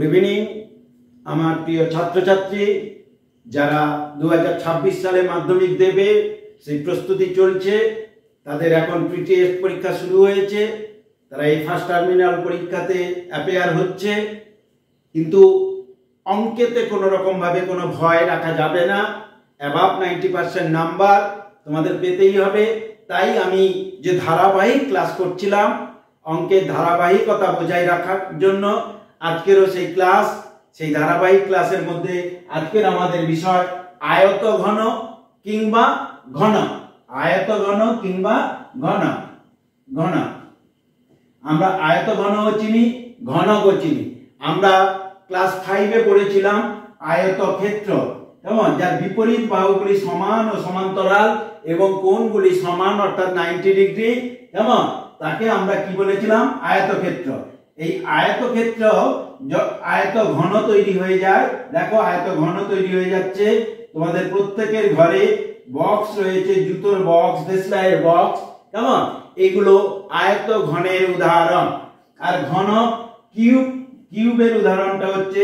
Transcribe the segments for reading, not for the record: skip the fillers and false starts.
Good evening আমার প্রিয় ছাত্রছাত্রী যারা 2026 সালে মাধ্যমিক দেবে সেই প্রস্তুতি চলছে তাদের এখন প্রি টেস্ট পরীক্ষা শুরু হয়েছে তারা এই ফার্স্ট টার্মিনাল পরীক্ষাতে অ্যাপিয়ার হচ্ছে কিন্তু অঙ্কেতে কোনো রকম ভাবে কোনো ভয় রাখা যাবে না অ্যাবাভ 90% নাম্বার তোমাদের পেতেই হবে তাই আমি যে ধারাবাহিক ক্লাস করছিলাম অঙ্কের ধারাবাহিকতা বজায় রাখার জন্য আজকেরও সেই ক্লাস সেই ধারাবাহিক ক্লাসের মধ্যে আজকের আমাদের বিষয় আয়তঘন কিংবা ঘন আয়তঘন কিংবা ঘন ঘন আমরা আয়তঘনও চিনি ঘনকও চিনি আমরা ক্লাস 5 এ পড়েছিলাম আয়তক্ষেত্র কেমন যার বিপরীত বাহুগুলি সমান ও সমান্তরাল এবং কোণগুলি সমান অর্থাৎ 90 ডিগ্রি কেমন তাকে আমরা কি বলেছিলাম আয়তক্ষেত্র এই আয়তক্ষেত্র আয়ত ঘন তৈরি হয়ে যায় দেখো আয়ত ঘন তৈরি হয়ে যাচ্ছে তোমাদের প্রত্যেকের ঘরে বক্স রয়েছে জুতোর বক্স দেশলাইয়ের বক্স কেমন এগুলো আয়ত ঘনের উদাহরণ আর ঘন কিউবের উদাহরণটা হচ্ছে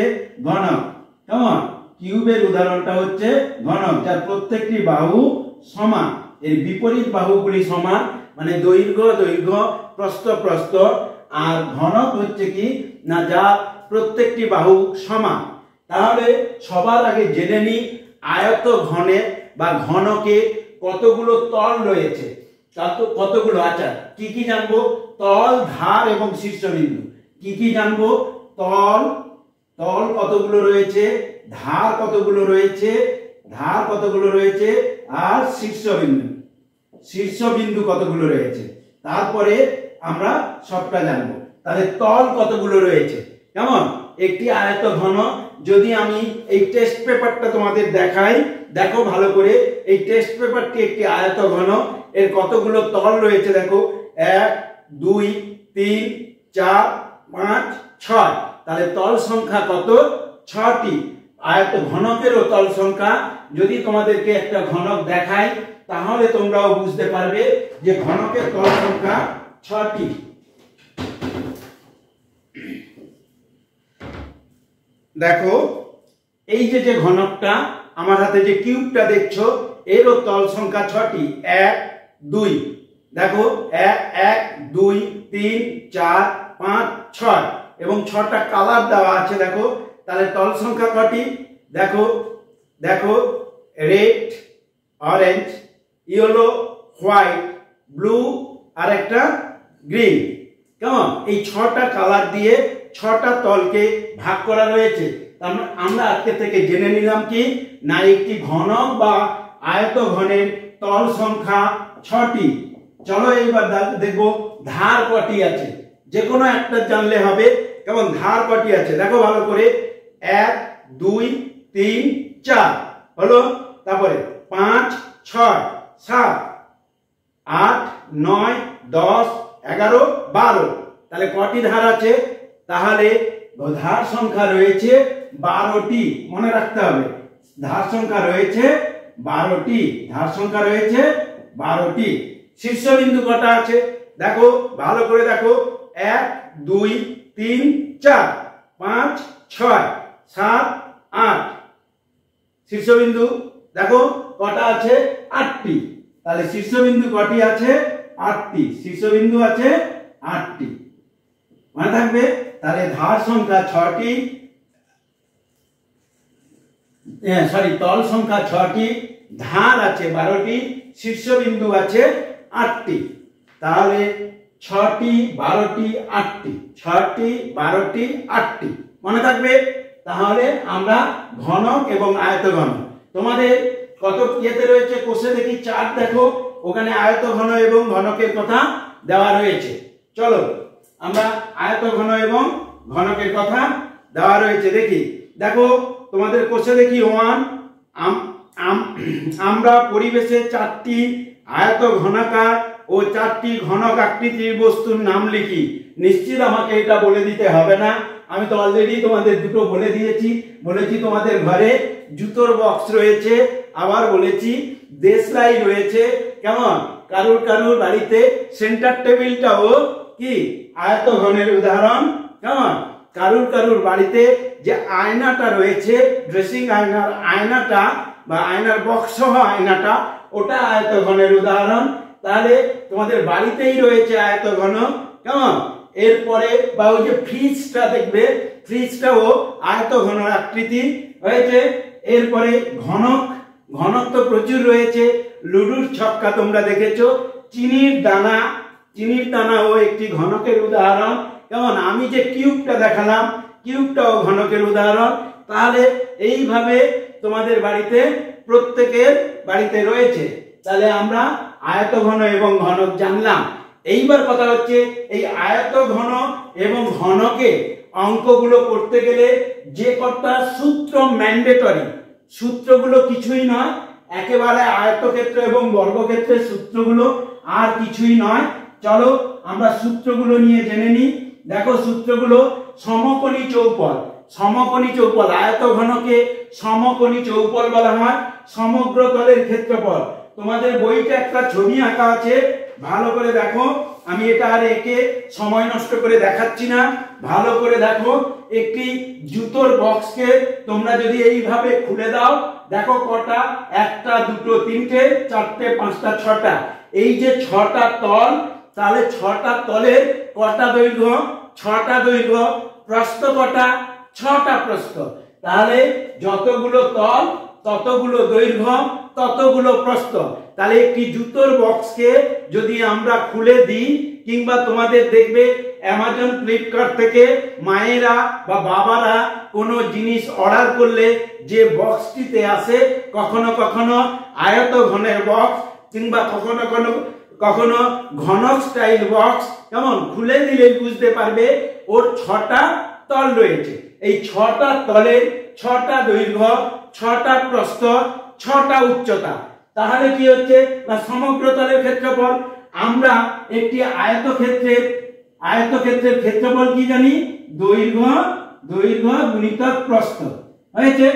ঘনক কেমন কিউবের উদাহরণটা হচ্ছে ঘনক যার প্রত্যেকটি বাহু সমান এর বিপরীত বাহুগুলি সমান মানে দৈর্ঘ্য দৈর্ঘ্য প্রস্থ প্রস্থ আর ঘনক হচ্ছে কি না যা প্রত্যেকটি বাহু সমান তাহলে সবার আগে জেনে নি আয়ত ঘনে বা ঘনকে কতগুলো তল রয়েছে কতগুলো আচ্ছা কি কি জানবো তল ধার এবং শীর্ষবিন্দু কি কি জানবো তল তল কতগুলো রয়েছে ধার কতগুলো রয়েছে আর শীর্ষবিন্দু কতগুলো রয়েছে তারপরে আমরা সবটা জানবো তাহলে তল কতগুলো রয়েছে কেমন একটি আয়ত ঘন যদি আমি এই টেস্ট পেপারটা তোমাদের দেখাই দেখো ভালো করে এই টেস্ট পেপারটি একটি আয়ত ঘন এর কতগুলো তল রয়েছে দেখো 1 2 3 4 5 6 তাহলে তল সংখ্যা কত 6টি আয়ত ঘনকেরও তল সংখ্যা যদি তোমাদেরকে একটা ঘনক দেখাই তাহলে তোমরাও বুঝতে পারবে যে ঘনকের তল সংখ্যা 6টি দেখো এই যে ঘনকটা আমার হাতে যে কিউবটা দেখছো এরও তল সংখ্যা 6টি 1 2 দেখো 1 2 3 4 5 6 এবং 6টা কালার দেওয়া আছে দেখো তাহলে তল সংখ্যা কটি দেখো দেখো red orange yellow white blue আর একটা গ্রিন কেমন এই 6টা কালার দিয়ে 6টা তলকে ভাগ করা রয়েছে আমরা আজকে থেকে জেনে নিলাম কি না একটি ঘনক বা আয়ত ঘনের তল সংখ্যা 6টি চলো এইবার দেখবো ধার কটি আছে যে কোনো একটা জানলে হবে কেমন ধার কটি আছে দেখো ভালো করে 1 2 3 4 হলো তারপরে 5 6 7 8 9 10 11 12 তাহলে কটি ধার আছে তাহলে ধার সংখ্যা রয়েছে 12টি মনে রাখতে হবে ধার সংখ্যা রয়েছে 12টি শীর্ষবিন্দু কটা আছে দেখো ভালো করে দেখো 1 2 3 4 5 6 7 8 শীর্ষবিন্দু দেখো কটা আছে 8টি তাহলে শীর্ষবিন্দু কটি আছে 8টি শীর্ষবিন্দু আছে 8টি মনে থাকবে তাহলে ধার সংখ্যা 6টি তল সংখ্যা 6টি ধার আছে 12টি শীর্ষবিন্দু আছে 8টি তাহলে 6টি 12টি 8টি 6টি 12টি 8টি মনে থাকবে তাহলে আমরা ঘনক এবং আয়তঘন তোমাদের কত ইয়েতে রয়েছে কোষে দেখি চার্ট দেখো ওখানে আয়তঘন এবং ঘনকের কথা দেওয়া রয়েছে চলো আমরা আয়তঘন এবং ঘনকের কথা দেওয়া রয়েছে দেখি দেখো তোমাদের কোষে দেখি 1 আমরা পরিবেশে 4টি আয়ত ঘনাকার ও 4টি ঘনক আকৃতির বস্তুর নাম লিখি নিশ্চিত আমাকে এটা বলে দিতে হবে না আমি তো অলরেডি তোমাদের দুটো বলে দিয়েছি বলেছি তোমাদের ঘরে জুতোর বক্স রয়েছে আবার বলেছি দেশলাই রয়েছে কেমন কারুর বাড়িতে সেন্টার টেবিলটাও কি আয়তঘনের উদাহরণ কেমন কারুর বাড়িতে যে আয়নাটা রয়েছে, ড্রেসিং আয়নাটা বা আয়নার বক্স সহ আয়নাটা, ওটা আয়তঘনের উদাহরণ। তাহলে তোমাদের বাড়িতেই রয়েছে আয়তঘন, কেমন? এরপরে বা ওই যে ফ্রিজটা দেখবে, ফ্রিজটাও আয়তঘন আকৃতি হয়েছে। এরপরে ঘনক তো প্রচুর রয়েছে। লুডুর ছক্কা তোমরা দেখেছো। চিনির দানাও একটি ঘনকের উদাহরণ, কেমন? আমি যে কিউবটা দেখালাম, কিউবটাও ঘনকের উদাহরণ। তাহলে এইভাবে তোমাদের বাড়িতে, প্রত্যেকের বাড়িতে রয়েছে। তাহলে আমরা আয়তঘন এবং ঘনক জানলাম। এইবার কথা হচ্ছে, এই আয়তঘন এবং ঘনকে অঙ্কগুলো করতে গেলে যে কটা সূত্র ম্যান্ডেটরি, সূত্রগুলো কিছুই নয়, একেবারে আয়তক্ষেত্র এবং বর্গক্ষেত্রের সূত্রগুলো, আর কিছুই নয়। চলো আমরা সূত্রগুলো নিয়ে জেনে নিই। দেখো সূত্রগুলো, সমকোণী চৌপল, আয়তঘনকে সমকোণী চৌপল বলা হয়। সমগ্র তলের ক্ষেত্রফল, তোমাদের বইতে একটা ছবি আঁকা আছে, ভালো করে দেখো। আমি এটা আর একে সময় নষ্ট করে দেখাচ্ছি না, ভালো করে দেখো। একটি জুতোর বক্সকে তোমরা যদি এইভাবে খুলে দাও, দেখো কটা, একটা, দুটো, তিনটে, চারটে, পাঁচটা, ছটা, এই যে ছটা তল, তাহলে ছটা তলের কটা দৈর্ঘ্য? ছটা দৈর্ঘ্য। প্রস্থ কটা? ছটা প্রস্থ। তাহলে যতগুলো তল ততগুলো দৈর্ঘ্য, ততগুলো প্রস্থ। তাহলে একটি জুতোর বক্সকে যদি আমরা খুলে দিই, কিংবা তোমাদের দেখবে অ্যামাজন, ফ্লিপকার্ট থেকে মায়েরা বা বাবারা কোনো জিনিস অর্ডার করলে যে বক্সটিতে আসে, কখনো কখনো আয়তঘনের বক্স, কিংবা কখনো ঘনক স্টাইল বক্স, কেমন? খুলে দিলে বুঝতে পারবে ওর ছটা তল রয়েছে। এই ছটা তলের ছটা দৈর্ঘ্য, ছটা প্রস্থ, ছটা উচ্চতা। তাহলে কি হচ্ছে না, সমগ্র তলের ক্ষেত্রফল। আমরা একটি আয়তক্ষেত্রের ক্ষেত্রফল কি জানি? দৈর্ঘ্য গুণিতক প্রস্থ হয়েছে,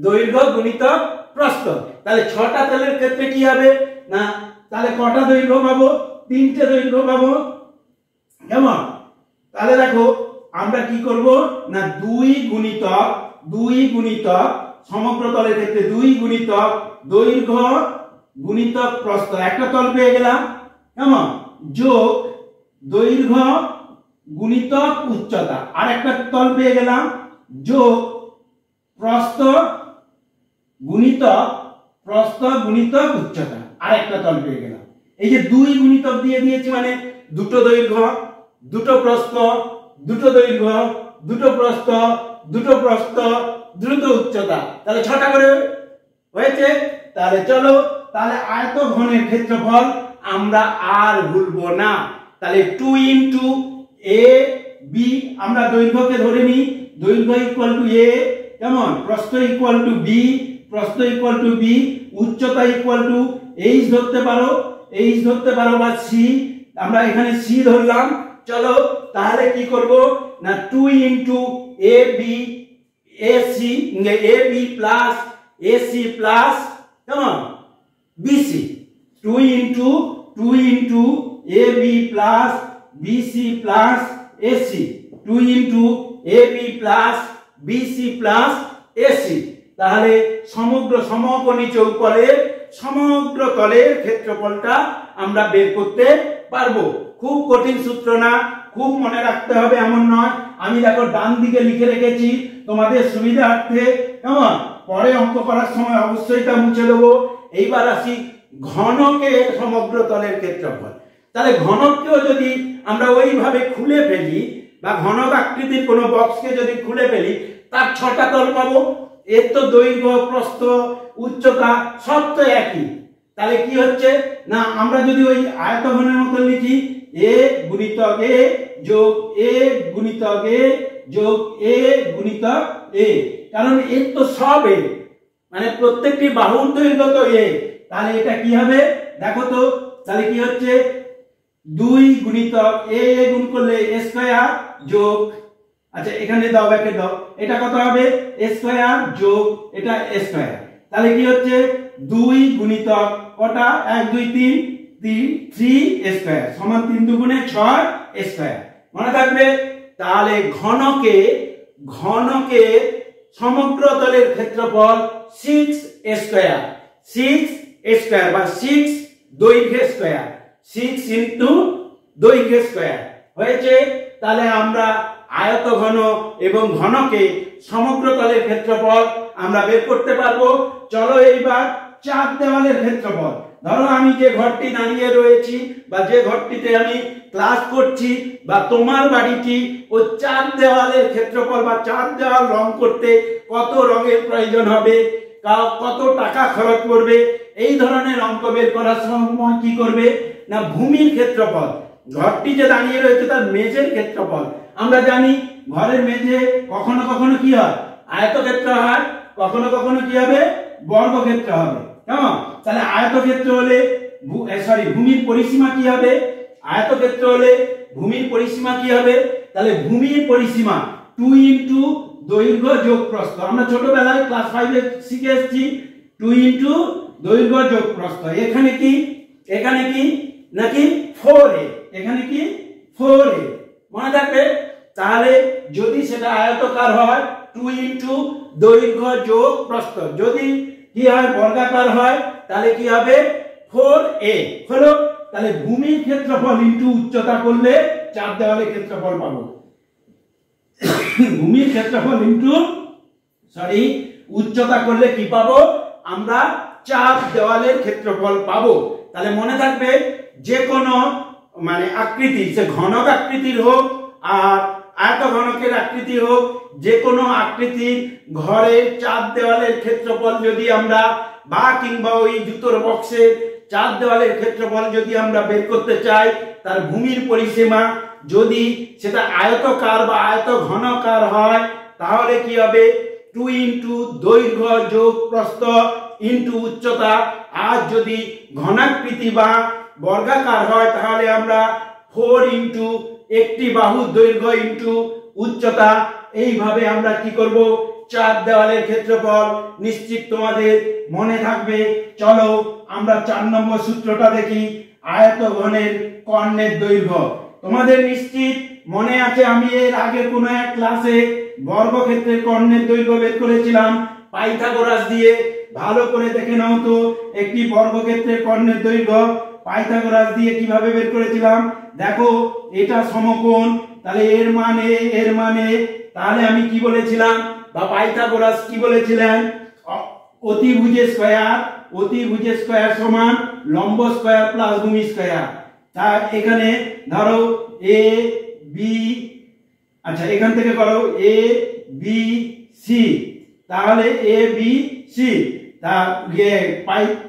দৈর্ঘ্য গুণিতক প্রস্থ। তাহলে ছটা তলের ক্ষেত্রে কি হবে না, তাহলে কটা দৈর্ঘ্য পাবো? তিনটে দৈর্ঘ্য পাবো, কেমন? তাহলে দেখো আমরা কি করব না, 2 গুণিতক সমগ্র তলের ক্ষেত্রে 2 গুণিতক দৈর্ঘ্য গুণিতক প্রস্থ, একটা তল পেয়ে গেলাম, কেমন? যোগ দৈর্ঘ্য গুণিতক উচ্চতা, আর একটা তল পেয়ে গেলাম, যোগ প্রস্থ গুণিতক উচ্চতা, আর একটা তল পেয়ে গেলাম। এই যে 2 গুণিতক দিয়ে দিয়েছি, মানে দুটো দৈর্ঘ্য, দুটো প্রস্থ, দুটো দৈর্ঘ্য, দুটো প্রস্থ, দ্রুত উচ্চতা, তাহলে 6টা করে হয়েছে। তাহলে চলো, তাহলে আয়তঘনের ক্ষেত্রফল আমরা আর ভুলবো না। তাহলে 2 ইনটু a b, আমরা দৈর্ঘ্যকে ধরে নিই, দৈর্ঘ্য ইকুয়াল টু a, কেমন? প্রস্থ ইকুয়াল টু b, উচ্চতা ইকুয়াল টু h ধরতে পারো বা c, আমরা এখানে c ধরলাম। চলো তাহলে কি করব না, 2 into ab plus ac plus, কেমন? bc, 2 into ab plus bc plus ac, 2 into ab plus bc plus ac। তাহলে সমকোণী চৌপলের সমগ্র তলের ক্ষেত্রফলটা আমরা বের করতে পারবো। খুব কঠিন সূত্র না, খুব মনে রাখতে হবে এমন নয়। আমি দেখো ডান দিকে লিখে রেখেছি তোমাদের সুবিধার্থে, কেমন? পরে অঙ্ক করার সময় অবশ্যই তা মুছে দেবো। এইবার আসি ঘনকের সমগ্র তলের ক্ষেত্রফল। তাহলে ঘনককেও যদি আমরা ওইভাবে খুলে ফেলি, বা ঘনক আকৃতির কোনো বক্সকে যদি খুলে ফেলি, তার 6টা তল পাবো। এর তো দৈর্ঘ্য, প্রস্থ, উচ্চতা সব তো একই। তাহলে কি হচ্ছে না, আমরা যদি ওই আয়তঘনের মতো লিখি, a গুণিতক a যোগ a গুণিতক a যোগ a গুণিতক a, কারণ এর তো সব a, মানে প্রত্যেকটি বাহুর দৈর্ঘ্য তো a। তাহলে এটা কি হবে দেখো তো, তাহলে কি হচ্ছে 2 গুণিতক a গুণ করলে a স্কয়ার যোগ, আচ্ছা এখানে দাও, ব্যাকে দাও, এটা কত হবে? a স্কয়ার যোগ এটা a স্কয়ার। তাহলে কি হচ্ছে 2 গুণিতক কটা, 1 2 3 a স্কয়ার সমান 3 দুগুণে 6 a স্কয়ার, মনে থাকবে। তাহলে ঘনকে ঘনকের সমগ্র তলের ক্ষেত্রফল 6 স্কয়ার, 6 স্কয়ার বা 6 দৈর্ঘ্য স্কয়ার, 6 ইনটু দৈর্ঘ্য স্কয়ার হয়েছে। তাহলে আমরা আয়তঘন এবং ঘনকে সমগ্র তলের ক্ষেত্রফল আমরা বের করতে পারবো। চলো এইবার চার দেওয়ালের ক্ষেত্রফল। ধরো আমি যে ঘরটি দাঁড়িয়ে রয়েছি বা যে ঘরটিতে আমি ক্লাস করছি বা তোমার বাড়িটি, ও চার দেওয়ালের ক্ষেত্রফল বা চার দেওয়াল রং করতে কত রঙের প্রয়োজন হবে, কত টাকা খরচ করবে, এই ধরনের অঙ্ক বের করার সময় কি করবে না ভূমির ক্ষেত্রফল, ঘরটি যে দাঁড়িয়ে রয়েছে তার মেঝের ক্ষেত্রফল। আমরা জানি ঘরের মেঝে কখনো কখনো কি হয় আয়তক্ষেত্র হয়, কখনো কখনো কি হবে বর্গক্ষেত্র হবে। কেমন? তাহলে আয়তক্ষেত্র হলে ভূমির পরিসীমা কি হবে, আয়তক্ষেত্র হলে ভূমির পরিসীমা কি হবে, তাহলে ভূমির পরিসীমা 2 ইনটু দৈর্ঘ্য যোগ প্রস্থ। আমরা ছোটবেলায় ক্লাস 5 এ শিখে এসেছি 2 ইনটু দৈর্ঘ্য যোগ প্রস্থ। এখানে কি নাকি 4a, এখানে কি 4a মনে থাকবে। তাহলে যদি সেটা আয়তাকার হয় 2 ইনটু দৈর্ঘ্য যোগ প্রস্থ, যদি কি হয় বর্গাকার হয় তাহলে কি হবে 4a হলো। তাহলে ভূমির ক্ষেত্রফল ইনটু উচ্চতা করলে চার দেওয়ালের ক্ষেত্রফল পাবো। ভূমির ক্ষেত্রফল ইনটু উচ্চতা করলে কি পাবো আমরা চার দেওয়ালের ক্ষেত্রফল পাবো। তাহলে মনে থাকবে যে কোনো মানে আকৃতি, সে ঘনক আকৃতির হোক আর আয়তঘনকের আকৃতি হোক, যে কোনো আকৃতির ঘরের চার দেওয়ালের ক্ষেত্রফল যদি আমরা বা কিংবা ওই জুতোর বক্সের চার দেওয়ালের ক্ষেত্রফল যদি আমরা বের করতে চাই, তার ভূমির পরিসীমা যদি সেটা আয়তকার বা আয়তঘনকার হয় তাহলে কি হবে 2 ইনটু দৈর্ঘ্য যোগ প্রস্থ ইনটু উচ্চতা। আর যদি ঘনাকৃতি বা বর্গাকার হয় তাহলে আমরা 4 ইনটু একটি বাহুর দৈর্ঘ্য ইনটু উচ্চতা। এইভাবে আমরা কি করব চার দেওয়ালের ক্ষেত্রফল নিশ্চিত তোমাদের মনে থাকবে। চলো আমরা 4 নম্বর সূত্রটা দেখি, আয়তঘনের কর্ণের দৈর্ঘ্য। তোমাদের নিশ্চিত মনে আছে আমি এর আগে কোনো এক ক্লাসে বর্গক্ষেত্রের কর্ণের দৈর্ঘ্য বের করেছিলাম পাইথাগোরাস দিয়ে। ভালো করে দেখে নাও তো একটি বর্গক্ষেত্রের কর্ণের দৈর্ঘ্য পাইথাগোরাস দিয়ে কিভাবে বের করেছিলাম। দেখো এটা সমকোণ, তাহলে এর মানে তাহলে আমি কি বলেছিলাম বা পাইথাগোরাস কি বলেছিলেন, অতিভুজের স্কয়ার সমান লম্ব স্কয়ার প্লাস ভূমি স্কয়ার। তার এখানে ধরো এ বি, আচ্ছা এখান থেকে করো এ বি সি, তাহলে এ বি সি তা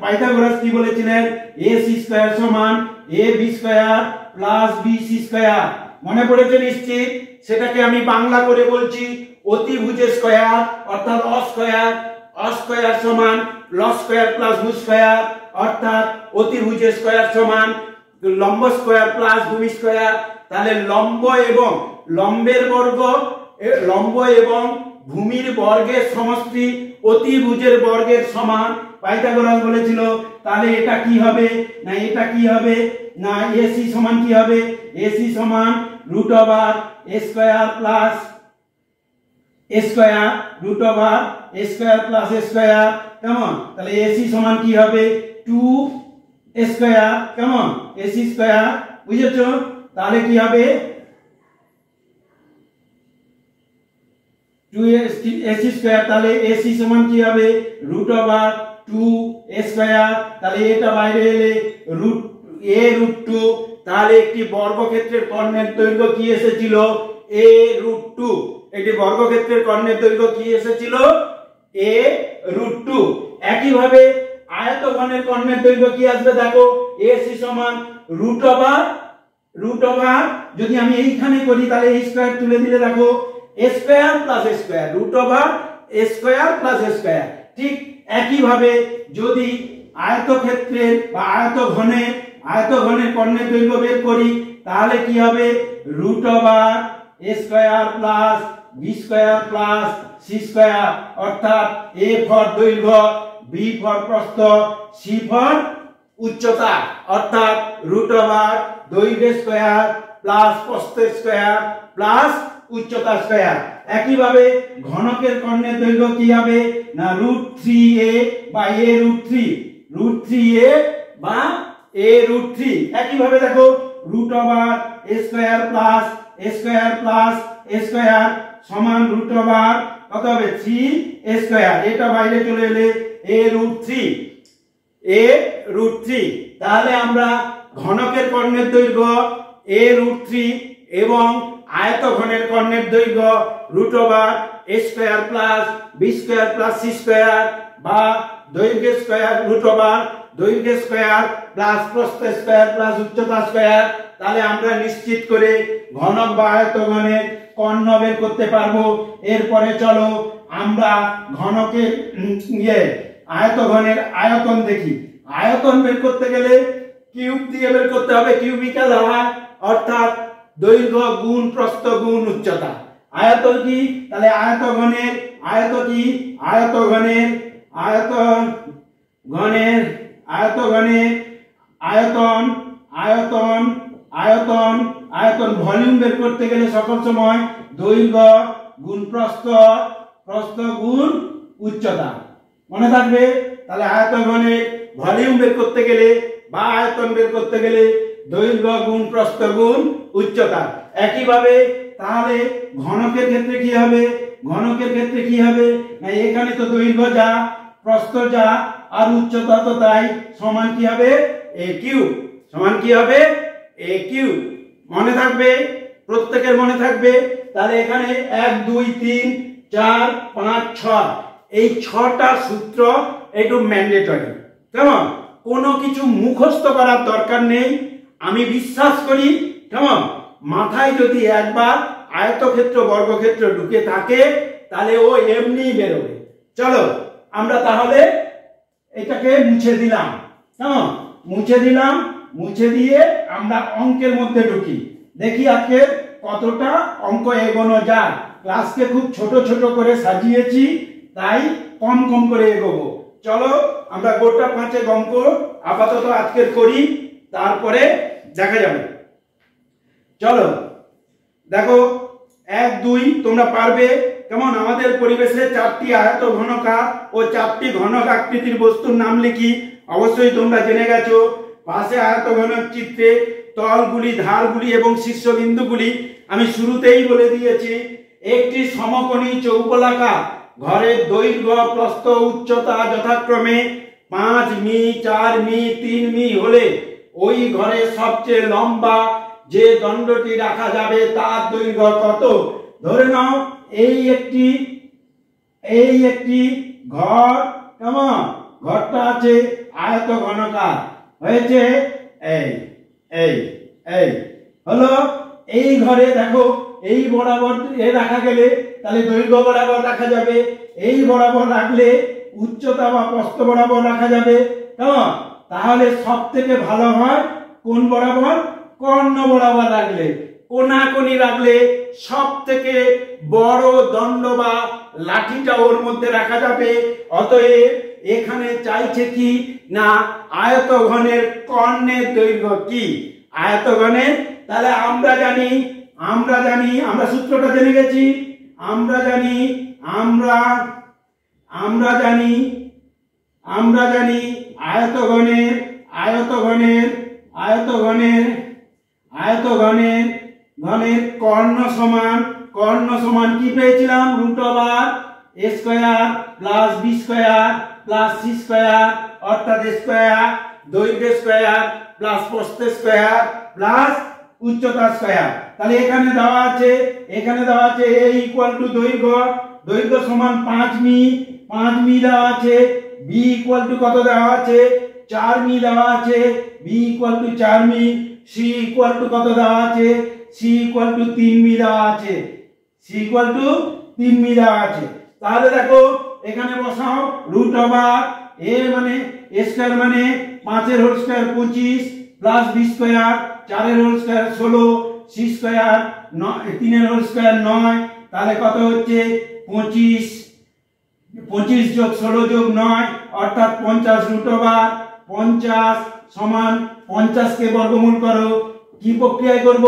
পাইথাগোরাস কি বলেছিলেন এ সি স্কয়ার সমান A B square plus B C square. মনে পড়েছে নিশ্চিত? সেটাকে আমি বাংলা করে বলছি অতিভুজের স্কয়ার অর্থাৎ অ স্কয়ার সমান ল স্কয়ার প্লাস ভূ স্কয়ার, অর্থাৎ অতিভুজের স্কয়ার সমান লম্ব স্কয়ার প্লাস ভূমি স্কয়ার। তাহলে লম্বের বর্গ, লম্ব এবং ভূমির বর্গের সমষ্টি অতিভুজের বর্গের সমান পাইথাগোরাস বলেছিল। তাহলে এটা কি হবে না এসি সমান কি হবে, এসি সমান root over a square plus A square, root over a square plus A square. কেমন? তাহলে এসি সমান কি হবে 2 স্কয়ার, কেমন এসি স্কয়ার, বুঝেছো? তাহলে কি হবে 2 এসি স্কয়ার, তাহলে এসি সমান কি হবে রুট ওভার 2 স্কয়ার। তাহলে এটা বাইরে এলে রুট 2। তাহলে একটি বর্গক্ষেত্রের কর্ণের দৈর্ঘ্য কি এসেছিল a √2। একটি বর্গক্ষেত্রের কর্ণের দৈর্ঘ্য কি এসেছিল a √2। একইভাবে আয়তঘনের কর্ণের দৈর্ঘ্য কি আসবে দেখো ac সমান রুট ওভার যদি আমি এইখানে করি তাহলে এই স্কয়ার তুলে দিলে দেখো a square plus a square, root over a square plus a square. ঠিক একইভাবে যদি আয়তক্ষেত্রের বা আয়তঘনের কর্ণের দৈর্ঘ্য বের করি তাহলে কি হবে root over a square plus b square plus c square, অর্থাৎ a ফর দৈর্ঘ্য, b ফর প্রস্থ, c ফর উচ্চতা, অর্থাৎ রুট ওভার দৈর্ঘ্য স্কয়ার প্লাস প্রস্থ স্কয়ার প্লাস উচ্চতা স্কয়ার। একইভাবে ঘনকের কর্ণের দৈর্ঘ্য কি হবে না √3a বা a√3, √3a বা a√3। একইভাবে দেখো √a square plus a square plus a square সমান √, কত হবে 3a স্কয়ার। এটা বাইরে চলে এলে a√3। তাহলে আমরা ঘনকের কর্ণের দৈর্ঘ্য a√3 এবং আয়তঘনের কর্ণের দৈর্ঘ্য √a square plus b square plus c square বা দৈর্ঘ্য স্কয়ার √, দৈর্ঘ্য স্কয়ার প্লাস প্রস্থ স্কয়ার প্লাস উচ্চতা স্কয়ার। তাহলে আমরা নিশ্চিত করে ঘনক বা আয়তঘনের কর্ণ বের করতে পারবো। এরপরে চলো আমরা ঘনকের আয়তঘনের আয়তন দেখি। আয়তন বের করতে গেলে কিউব দিয়ে বের করতে হবে, কিউবিক্যাল হয়, অর্থাৎ দৈর্ঘ্য গুণ প্রস্থ গুণ উচ্চতা। আয়তন কি? তাহলে আয়তঘনের আয়ত কি? আয়তঘনের আয়তন ঘনের আয়তঘনের আয়তন আয়তন আয়তন আয়তন ভলিউম বের করতে গেলে সকল সময় দৈর্ঘ্য গুণ প্রস্থ, প্রস্থ গুণ উচ্চতা, মনে থাকবে। তাহলে আয়তঘনের ভলিউম বের করতে গেলে বা আয়তন বের করতে গেলে দৈর্ঘ্য গুণ প্রস্থ গুণ উচ্চতা। একইভাবে তাহলে ঘনকের ক্ষেত্রে কি হবে? ঘনকের ক্ষেত্রে কি হবে না এখানে তো দৈর্ঘ্য যা প্রস্থ যা আর উচ্চতা তো তাই, সমান কি হবে a কিউব, সমান কি হবে a কিউব। মনে থাকবে, প্রত্যেকের মনে থাকবে। তাহলে এখানে 1 2 3 4 5 6 এই 6টা সূত্র একটু ম্যান্ডেটরি। কেমন? কোনো কিছু মুখস্থ করার দরকার নেই। আমি বিশ্বাস করি কেমন মাথায় যদি একবার আয়তক্ষেত্র বর্গক্ষেত্র ঢুকে থাকে তাহলে ও এমনি বেরোবে। চলো আমরা তাহলে এটাকে মুছে দিলাম। কেমন? মুছে দিলাম। মুছে দিয়ে আমরা অঙ্কের মধ্যে ঢুকি, দেখি আজকে কতটা অঙ্ক এগোনো যায়। ক্লাসকে খুব ছোট ছোট করে সাজিয়েছি, তাই কম কম করে এগোবো। চলো আমরা গোটা 5 অঙ্ক আপাতত আজকের করি, তারপরে দেখা যাবে। চলো দেখো 1 2 তোমরা পারবে। কেমন? আমাদের পরিবেশে 4টি আয়ত ঘনকার ও 4টি ঘনক আকৃতির বস্তুর নাম লিখি। অবশ্যই তোমরা জেনে গেছো। পাশে আয়ত ঘনক চিত্রে তলগুলি, ধারগুলি এবং শীর্ষবিন্দুগুলি আমি শুরুতেই বলে দিয়েছি। একটি সমকোণী চৌকোলাকার ঘরের দৈর্ঘ্য প্রস্থ উচ্চতা যথাক্রমে 5 মি, 4 মি, 3 মি হলে ওই ঘরের সবচেয়ে লম্বা যে দণ্ডটি রাখা যাবে তার দৈর্ঘ্য কত? ধরে নাও এই একটি ঘর। কেমন? ঘরটা আছে আয়ত ঘনকার, হয়েছে এই এই এই হলো। এই ঘরে দেখো এই বরাবর রাখা গেলে তাহলে দৈর্ঘ্য বরাবর রাখা যাবে, এই বরাবর রাখলে উচ্চতা বা প্রস্থ বরাবর রাখা যাবে। কেমন? তাহলে সব থেকে ভালো হয় কোন বরাবর? কর্ণ বরাবর রাখলে, কোনাকুনি রাখলে সব থেকে বড় দণ্ড বা লাঠিটা ওর মধ্যে রাখা যাবে। অতএব এখানে চাইছে কি না আয়তঘনের কর্ণের দৈর্ঘ্য কি? আয়তঘনের তাহলে আমরা জানি আমরা সূত্রটা জেনে গেছি। আমরা জানি ঘনের কর্ণ সমান কি পেয়েছিলাম? √a square plus b square plus c square, অর্থাৎ স্কয়ার দৈর্ঘ্য স্কয়ার প্লাস প্রস্থ স্কয়ার প্লাস উচ্চতা স্কয়ার। তাহলে এখানে দেওয়া আছে a ইকুয়াল টু দৈর্ঘ্য সমান 5 মি, 5 মি দেওয়া আছে। b ইকুয়াল টু কত দেওয়া আছে? 4 মি দেওয়া আছে। b equal to 4 me. c equal to কত দেওয়া আছে? c ইকুয়াল টু 3 মি দেওয়া আছে। c ইকুয়াল টু 3 মি দেওয়া আছে। তাহলে দেখো এখানে বসাও √a মানে a স্কয়ার মানে 5 এর whole square 25 plus b square 4 এর হোল স্কয়ার 16, c স্কয়ার 3 এর হোল স্কয়ার 9। তাহলে কত হচ্ছে? 25 যোগ 16 যোগ 9 অর্থাৎ 50 √50 সমান 50 কে বর্গমূল করো। কি প্রক্রিয়ায় করব?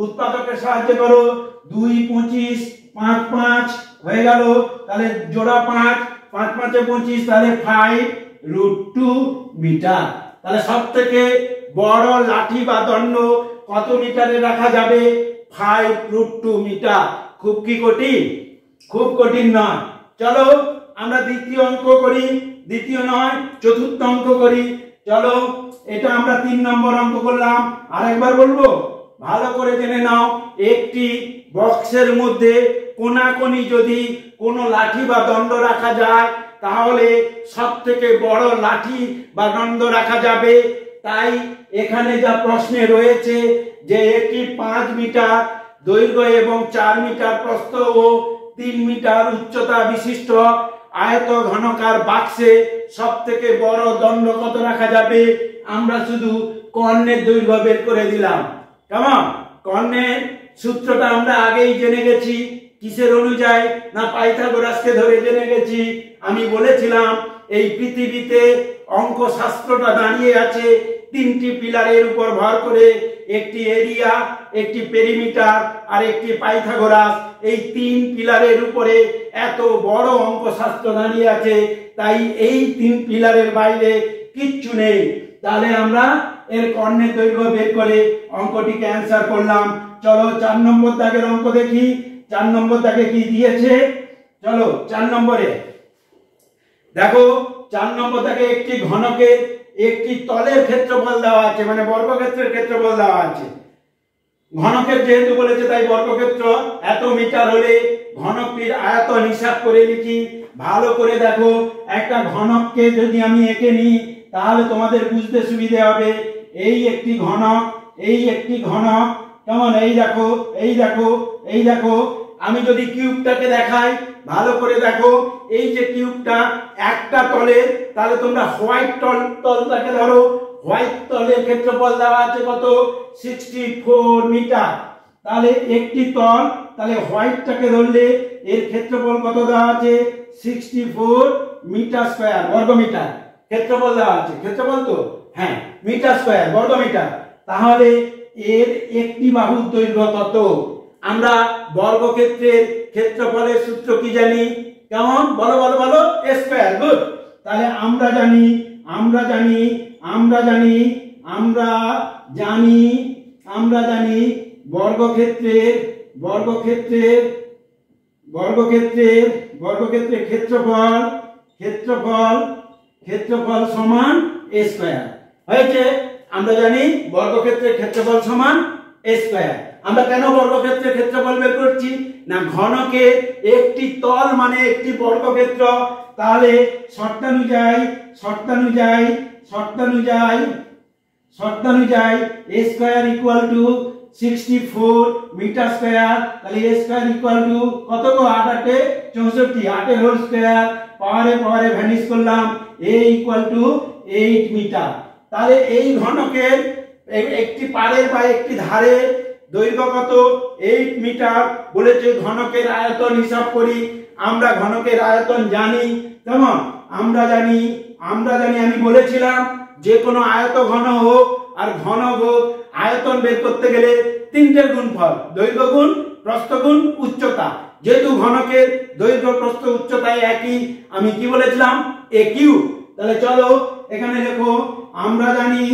উৎপাদকের সাহায্যে করো। 2 25 5 5 হয়ে গেল, তাহলে জোড়া 5 5 5 এ 25, তাহলে 5√2 মিটার। তাহলে সবথেকে বড় লাঠি বা দণ্ড কত মিটারে রাখা যাবে? 5√2 মিটার। খুব কি কঠিন? খুব কঠিন নয়। চলো আমরা দ্বিতীয় অঙ্ক করি, দ্বিতীয় নয় চতুর্থ অঙ্ক করি। চলো এটা আমরা 3 নম্বর অঙ্ক করলাম। আরেকবার বলবো, ভালো করে জেনে নাও। একটি বক্সের মধ্যে কোনাকুনি যদি কোনো লাঠি বা দণ্ড রাখা যায়, তাহলে সবথেকে বড় লাঠি বা দণ্ড রাখা যাবে। তাই এখানে যা প্রশ্নে রয়েছে যে একটি 5 মিটার দৈর্ঘ্য এবং 4 মিটার প্রস্থ ও 3 মিটার উচ্চতা বিশিষ্ট আয়ত ঘনকার বাক্সে সবথেকে বড় দণ্ড কত রাখা যাবে? আমরা শুধু কর্ণের দৈর্ঘ্য বের করে দিলাম। কেমন? কর্ণের সূত্রটা আমরা আগেই জেনে গেছি। কিসের অনুযায়ী? না পাইথাগোরাসকে ধরে জেনে গেছি। আমি বলেছিলাম এই পৃথিবীতে অঙ্ক শাস্ত্রটা দাঁড়িয়ে আছে 3টি পিলারের উপর ভর করে, একটি এরিয়া, একটি পেরিমিটার আর একটি পাইথাগোরাস। এই 3 পিলারের উপরে এত বড় অঙ্ক শাস্ত্র দাঁড়িয়ে আছে, তাই এই 3 পিলারের বাইরে কিচ্ছু নেই। তাহলে আমরা এর কর্ণের দৈর্ঘ্য বের করে অঙ্কটিকে অ্যান্সার করলাম। চলো 4 নম্বর দাগের অঙ্ক দেখি। 4 নম্বর দাগে কি দিয়েছে? চলো 4 নম্বরে দেখো, 4 নম্বর দাগে একটি ঘনকের একটি তলের ক্ষেত্রফল দেওয়া আছে, মানে বর্গক্ষেত্রের ক্ষেত্রফল দেওয়া আছে। ঘনকের যেহেতু বলেছে তাই বর্গক্ষেত্র এত মিটার হলে ঘনকটির আয়তন হিসাব করে লিখি। ভালো করে দেখো, একটা ঘনককে যদি আমি এঁকে নিই তাহলে তোমাদের বুঝতে সুবিধা হবে। এই একটি ঘনক, এই একটি ঘনক। কেমন? এই দেখো, এই দেখো, এই দেখো। আমি যদি কিউবটাকে দেখাই, ভালো করে দেখো, এই যে কিউবটা একটা তলে, তাহলে তোমরা হোয়াইট তলটাকে ধরো। হোয়াইট তলের ক্ষেত্রফল দেওয়া আছে কত? 64 মিটার। তাহলে একটি তল, তাহলে হোয়াইটটাকে ধরলে এর ক্ষেত্রফল কত দেওয়া আছে? 64 মিটার স্কয়ার, বর্গ মিটার ক্ষেত্রফল দেওয়া আছে। ক্ষেত্রফল তো হ্যাঁ, মিটার স্কয়ার, বর্গ মিটার। তাহলে এর একটি বাহুর দৈর্ঘ্য কত? আমরা বর্গক্ষেত্রের ক্ষেত্রফলের সূত্র কি জানি? কেমন? বলো বলো বলো। a square. গুড। তাহলে আমরা জানি বর্গক্ষেত্রের ক্ষেত্রফল সমান a স্কয়ার। হয়েছে? আমরা জানি বর্গক্ষেত্রের ক্ষেত্রফল সমান a স্কয়ার। আমরা কেন বর্গক্ষেত্রের ক্ষেত্রফল বের করছি? না, ঘনকের একটি তল মানে একটি বর্গক্ষেত্র। তাহলে শর্তানুযায়ী a square equal to 64 metre square. তাহলে a স্কয়ার ইকুয়াল টু কত গো? 8 8 64, 8 এর হোল স্কয়ার। পাওয়ারে ভ্যানিশ করলাম, a ইকুয়াল টু 8 মিটার। তাহলে এই ঘনকের একটি পারের বা একটি ধারে দৈর্ঘ্য কত? 8 মিটার বলেছে। ঘনকের আয়তন হিসাব করি। আমরা ঘনকের আয়তন জানি। কেমন? আমরা জানি আমি বলেছিলাম যে কোনো আয়ত ঘন হোক আর ঘনক হোক, আয়তন বের করতে গেলে 3টের গুণফল, দৈর্ঘ্য গুণ প্রস্থ গুণ উচ্চতা। যেহেতু ঘনকের দৈর্ঘ্য প্রস্থ উচ্চতায় একই, আমি কি বলেছিলাম? a cube. তাহলে চলো এখানে দেখো, আমরা জানি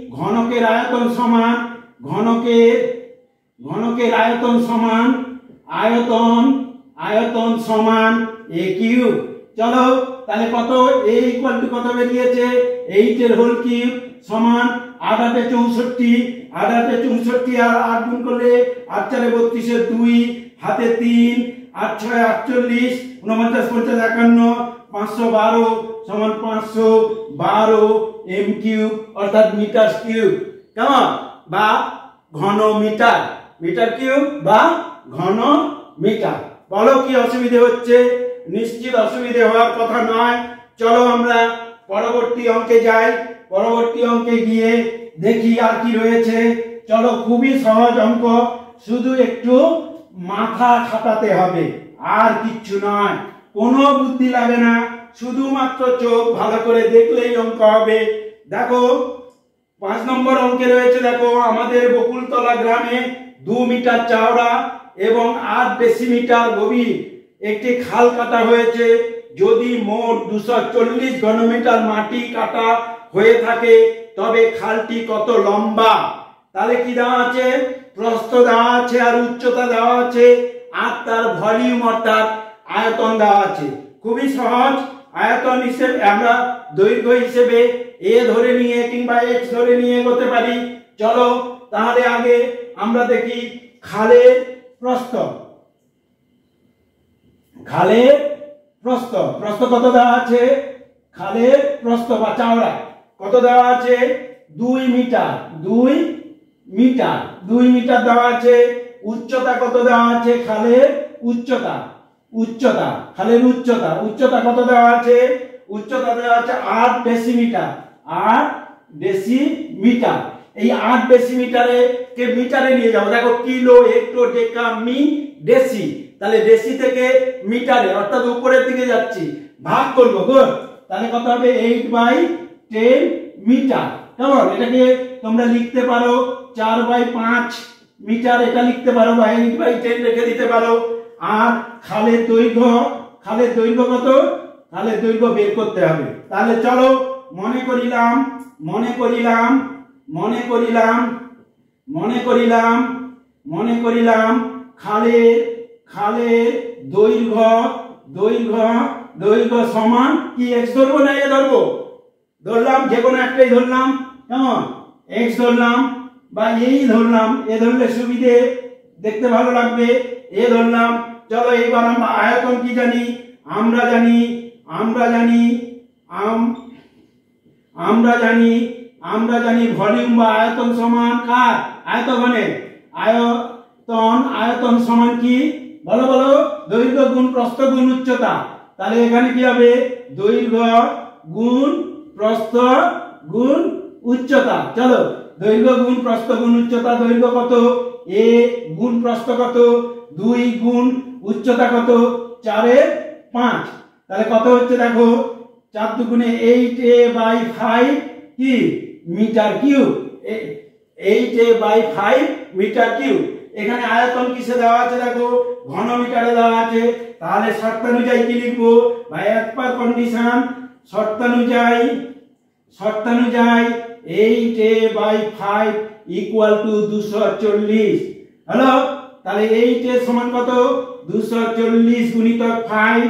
ঘনকের আয়তন সমান আয়তন সমান a কিউব। চলো তাহলে কত? a ইকুয়াল টু কত বেরিয়েছে? 8 এর হোল কিউব সমান 8 8 64, 8 8 64 আর 8 গুণ করলে 8 4 32 এর 2, হাতে 3, 8 6 48, 49 50 51, 512 সমান 512 m কিউব, অর্থাৎ মিটার কিউব। কেমন? বা ঘন মিটার, মিটার কিউব বা ঘন মিটার। বলো কি অসুবিধা হচ্ছে? নিশ্চিত অসুবিধা হওয়ার কথা নয়। চলো আমরা পরবর্তী অঙ্কে যাই। পরবর্তী অঙ্কে গিয়ে দেখি আর কি রয়েছে। চলো, খুবই সহজ অঙ্ক, শুধু একটু মাথা খাটাতে হবে, আর কিচ্ছু নয়। কোনো বুদ্ধি লাগে না, শুধুমাত্র চোখ ভালো করে দেখলেই অঙ্ক হবে। দেখো 5 নম্বর অঙ্কে রয়েছে দেখো আমাদের বকুলতলা গ্রামে 2 মিটার চওড়া এবং 8 ডেসিমিটার গভীর একটি খাল কাটা হয়েছে। যদি মোট 240 ঘনমিটার মাটি কাটা হয়ে থাকে তবে খালটি কত লম্বা? তাহলে কি দেওয়া আছে? প্রস্থ দেওয়া আছে আর উচ্চতা দেওয়া আছে আর তার ভলিউম অর্থাৎ আয়তন দেওয়া আছে। খুবই সহজ। আয়তন হিসেবে আমরা দৈর্ঘ্য হিসেবে a ধরে নিয়ে কিংবা x ধরে নিয়ে এগোতে পারি। চলো তাহলে আগে আমরা দেখি খালের প্রস্থ। খালের প্রস্থ কত দেওয়া আছে? খালের প্রস্থ বা চওড়া কত দেওয়া আছে? 2 মিটার। 2 মিটার দেওয়া আছে। উচ্চতা কত দেওয়া আছে? খালের উচ্চতা খালের উচ্চতা কত দেওয়া আছে? উচ্চতা দেওয়া আছে 8 ডেসিমিটার। 8 ডেসিমিটার। এই 8 ডেসিমিটারে কে মিটারে নিয়ে যাবো। দেখো কিলো, হেক্টর, ডেকা, মি, ডেসি। তাহলে ডেসি থেকে মিটারে অর্থাৎ উপরের দিকে যাচ্ছি, ভাগ করব। গুড। তাহলে কত হবে? 8/10 মিটার। কেমন? এটাকে তোমরা লিখতে পারো 4/5 মিটার, এটা লিখতে পারো বা 8/10 রেখে দিতে পারো। আর খালের দৈর্ঘ্য কত? খালের দৈর্ঘ্য বের করতে হবে। তাহলে চলো মনে করিলাম খালের দৈর্ঘ্য সমান কি x ধরবো না a ধরবো? ধরলাম, যে কোনো একটাই ধরলাম। কেমন? x ধরলাম বা এই ধরলাম। এ ধরলে সুবিধে, দেখতে ভালো লাগবে। এ ধরলাম। চলো এইবার আমরা আয়তন কি জানি? আমরা জানি ভলিউম বা আয়তন সমান কার? আয়তঘনের। আয়তন সমান কি? বলো দৈর্ঘ্য গুণ প্রস্থ গুণ উচ্চতা। তাহলে এখানে কি হবে? দৈর্ঘ্য গুণ প্রস্থ গুণ উচ্চতা। চলো দৈর্ঘ্য গুণ প্রস্থ গুণ উচ্চতা। দৈর্ঘ্য কত? a গুণ প্রস্থ কত? 2 গুণ উচ্চতা কত? 4/5। তাহলে কত হচ্ছে দেখো? 4 দুগুণে 8a/5 কি metre cube. 8a/5 metre cube. এখানে আয়তন কিসে দেওয়া আছে দেখো? ঘন মিটারে দেওয়া আছে। তাহলে শর্তানুযায়ী কি লিখবো? বা এক পার কন্ডিশন শর্তানুযায়ী 8a/5 ইকুয়াল টু 240। হ্যালো, তাহলে 8a সমান কত? 240 গুণিতক 5।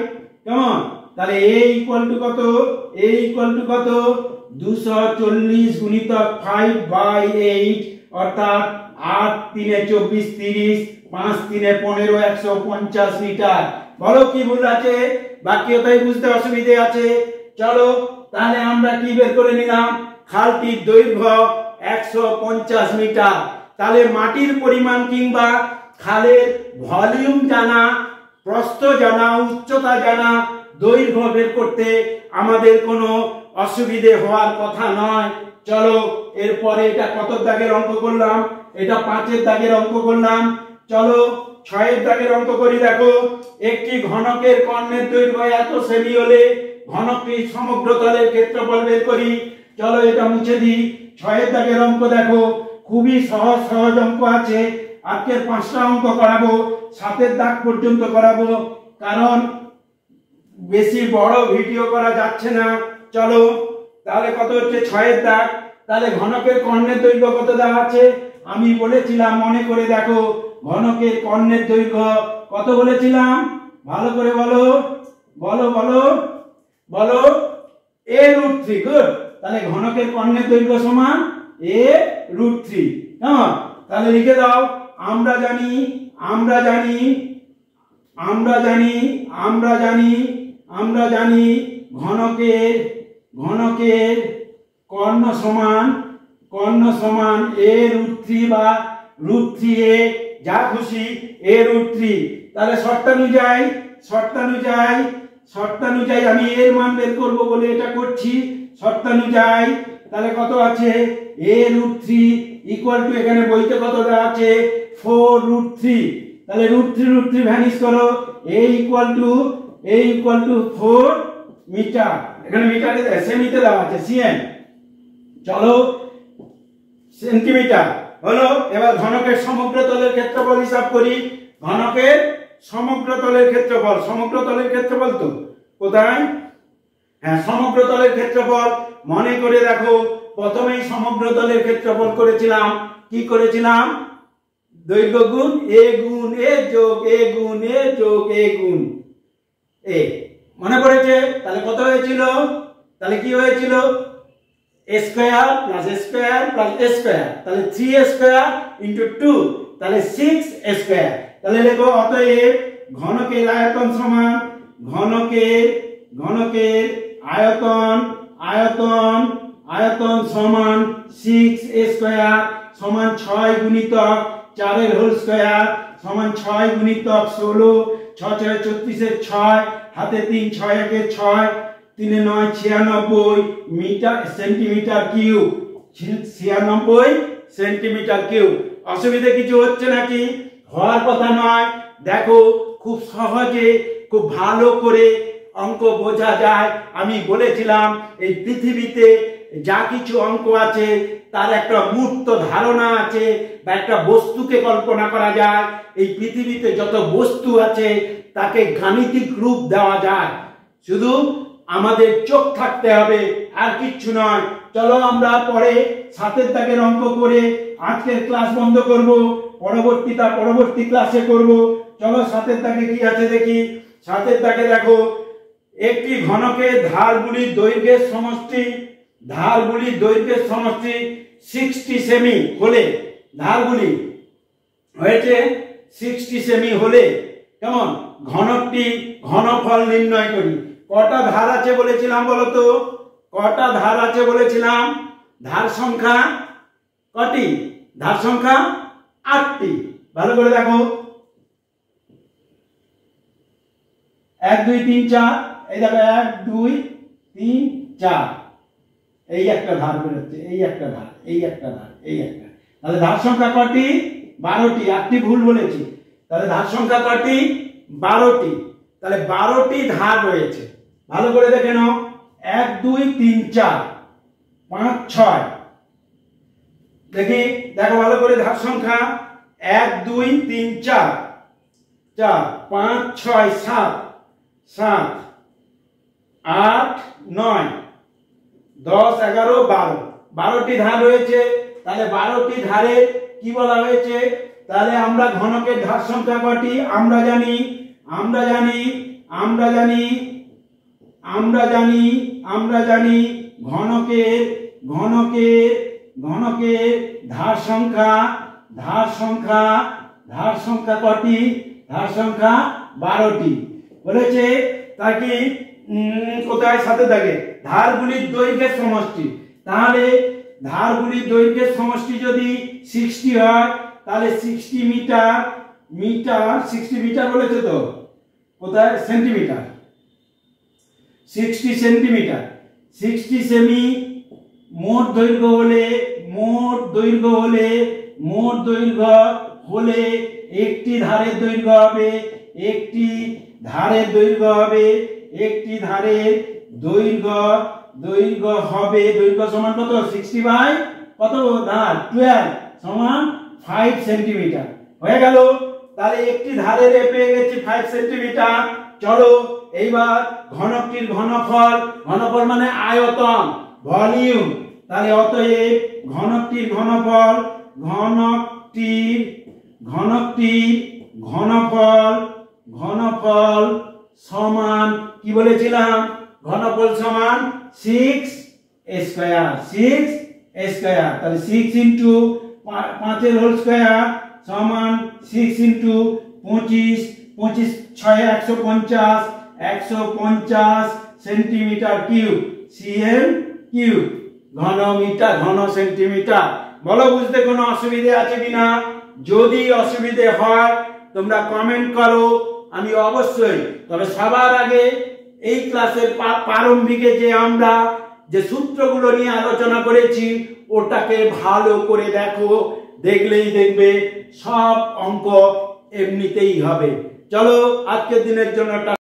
কেমন? তাহলে a ইকুয়াল টু কত? 240 গুণিতক 5/8 অর্থাৎ 8 3 24 30, 5 3 15 150 মিটার। বলো কি ভুল আছে? বাক্যটাই বুঝতে অসুবিধে আছে? চলো তাহলে আমরা কি বের করে নিলাম? খালটির দৈর্ঘ্য 150 মিটার। তাহলে মাটির পরিমাণ কিংবা খালের ভলিউম জানা, প্রস্থ জানা, উচ্চতা জানা, দৈর্ঘ্য বের করতে আমাদের কোনো অসুবিধে হওয়ার কথা নয়। চলো এরপরে এটা কত দাগের অঙ্ক করলাম? এটা 5 দাগের অঙ্ক করলাম। চলো 6 দাগের অঙ্ক করি। দেখো একটি ঘনকের কর্ণের দৈর্ঘ্য এত সেমি হলে ঘনকটির সমগ্র তলের ক্ষেত্রফল বের করি। চলো এটা মুছে দিই। 6 দাগের অঙ্ক দেখো খুবই সহজ অঙ্ক আছে। আজকের 5টা অঙ্ক করাবো, 7 দাগ পর্যন্ত করাবো, কারণ বেশি বড় ভিডিও করা যাচ্ছে না। চলো তাহলে কত হচ্ছে? 6 দাগ। তাহলে ঘনকের কর্ণের দৈর্ঘ্য কত দেওয়া আছে? আমি বলেছিলাম, মনে করে দেখো, ঘনকের কর্ণের দৈর্ঘ্য কত বলেছিলাম? ভালো করে বলো a√3। গুড। তাহলে ঘনকের কর্ণের দৈর্ঘ্য সমান a√3। কেমন? তাহলে লিখে দাও। আমরা জানি ঘনকের কর্ণ সমান a√3 বা √3a, যা খুশি a√3। তাহলে শর্তানুযায়ী আমি এর মান বের করব বলে এটা করছি। শর্তানুযায়ী তাহলে কত আছে? a√3 ইকুয়াল টু, এখানে বইতে কত দেওয়া আছে? 4√3। তাহলে √3 ভ্যানিশ করো। a equal to 4 metre. এখানে মিটারে সেমিতে দেওয়া আছে cm। চলো সেন্টিমিটার হলো। এবার ঘনকের সমগ্র তলের ক্ষেত্রফল হিসাব করি। ঘনকের সমগ্র তলের ক্ষেত্রফল, সমগ্র তলের ক্ষেত্রফল তো কোথায়? হ্যাঁ, সমগ্র তলের ক্ষেত্রফল মনে করে দেখো। প্রথমেই সমগ্র তলের ক্ষেত্রফল করেছিলাম, কি করেছিলাম? দৈর্ঘ্য গুণ এ গুণ এ যোগ এ গুণ এ যোগ এ গুণ এ। মনে পড়েছে? তাহলে কত হয়েছিল? তাহলে কি হয়েছিল? a square plus a square plus a square, তাহলে 3a স্কয়ার ইনটু 2, তাহলে 6a স্কয়ার। তাহলে লেখো অতএব ঘনকের আয়তন সমান ঘনকের আয়তন সমান 6a স্কয়ার সমান 6 গুণিতক 4 এর হোল স্কয়ার সমান 6 গুণিতক 16, 6 6 34 এর 6, হাতে 3, 6 1 এর 6, 3 9 96 metre centimetre cube, 96 centimetre cube. অসুবিধা কিছু হচ্ছে নাকি? হওয়ার কথা নয়। দেখো খুব সহজে খুব ভালো করে অঙ্ক বোঝা যায়। আমি বলেছিলাম এই পৃথিবীতে যা কিছু অঙ্ক আছে তার একটা মূর্ত ধারণা আছে বা একটা বস্তুকে কল্পনা করা যায়। এই পৃথিবীতে যত বস্তু আছে তাকে গাণিতিক রূপ দেওয়া যায়, শুধু আমাদের চোখ থাকতে হবে, আর কিচ্ছু নয়। চলো আমরা পরে 7 দাগের অঙ্ক করে আজকের ক্লাস বন্ধ করব, পরবর্তী ক্লাসে করব। চলো 7 দাগে কি আছে দেখি। 7 দাগে দেখো, একটি ঘনকের ধারগুলির দৈর্ঘ্যের সমষ্টি 60 সেমি হলে, ধারগুলি হয়েছে 60 সেমি হলে কেমন ঘনফল নির্ণয় করি। কটা ধার আছে বলেছিলাম বলতো? কটা ধার আছে বলেছিলাম? ধার সংখ্যা কটি? ধার সংখ্যা 8টি। ভালো করে দেখো, 1 2 3 4, এই দেখো 1 2 3 4, এই একটা ধার বেরোচ্ছে, এই একটা ধার, এই একটা ধার, এই একটা। তাহলে ধার সংখ্যা কটি? 12টি। 8টি ভুল বলেছি। তাহলে ধার সংখ্যা কটি? 12টি। তাহলে 12টি ধার রয়েছে। ভালো করে দেখে নাও, 1 2 3 4 5 6। দেখি, দেখো ভালো করে ধার সংখ্যা 1 2 3 4 4 5 6 7 7 8 9 10 11 12, 12টি ধার রয়েছে। তাহলে 12টি ধারে কি বলা হয়েছে? তাহলে আমরা ঘনকের ধার সংখ্যা কটি আমরা জানি ঘনকের ধার সংখ্যা কটি? ধার সংখ্যা 12টি বলেছে। তা কি কোথায়? 7 দাগে ধারগুলির দৈর্ঘ্যের সমষ্টি। তাহলে ধারগুলির দৈর্ঘ্যের সমষ্টি যদি 60 হয়, তাহলে 60 মিটার বলেছে তো, কোথায়? সেন্টিমিটার। 60 centimetre, 60 semi. মোট দৈর্ঘ্য হলে একটি ধারের দৈর্ঘ্য হবে, একটি ধারের দৈর্ঘ্য সমান কত? 60 বাই কত ধার? 12 সমান 5 সেন্টিমিটার। হয়ে গেল। তাহলে একটি ধারের পেয়ে গেছি 5 সেন্টিমিটার। চলো এইবার ঘনকটির ঘনফল মানে আয়তন, ভলিউম। তাহলে অতএব ঘনকটির ঘনফল সমান কি বলেছিলাম? ঘনফল সমান 6a স্কয়ার, 6a স্কয়ার। তাহলে 6 ইনটু 5 এর হোল স্কয়ার সমান 6 into 25, 25 6 150, 150 centimetre cube, cm cube. ঘন সেন্টিমিটার। বলো বুঝতে কোনো অসুবিধা আছে কিনা? যদি অসুবিধে হয় তোমরা কমেন্ট করো, আমি অবশ্যই। তবে সবার আগে এই ক্লাসের প্রারম্ভিকে আমরা যে সূত্রগুলো নিয়ে আলোচনা করেছি ওটাকে ভালো করে দেখো, দেখলেই দেখবে সব অঙ্ক এমনিতেই হবে। চলো আজকের দিনের জন্য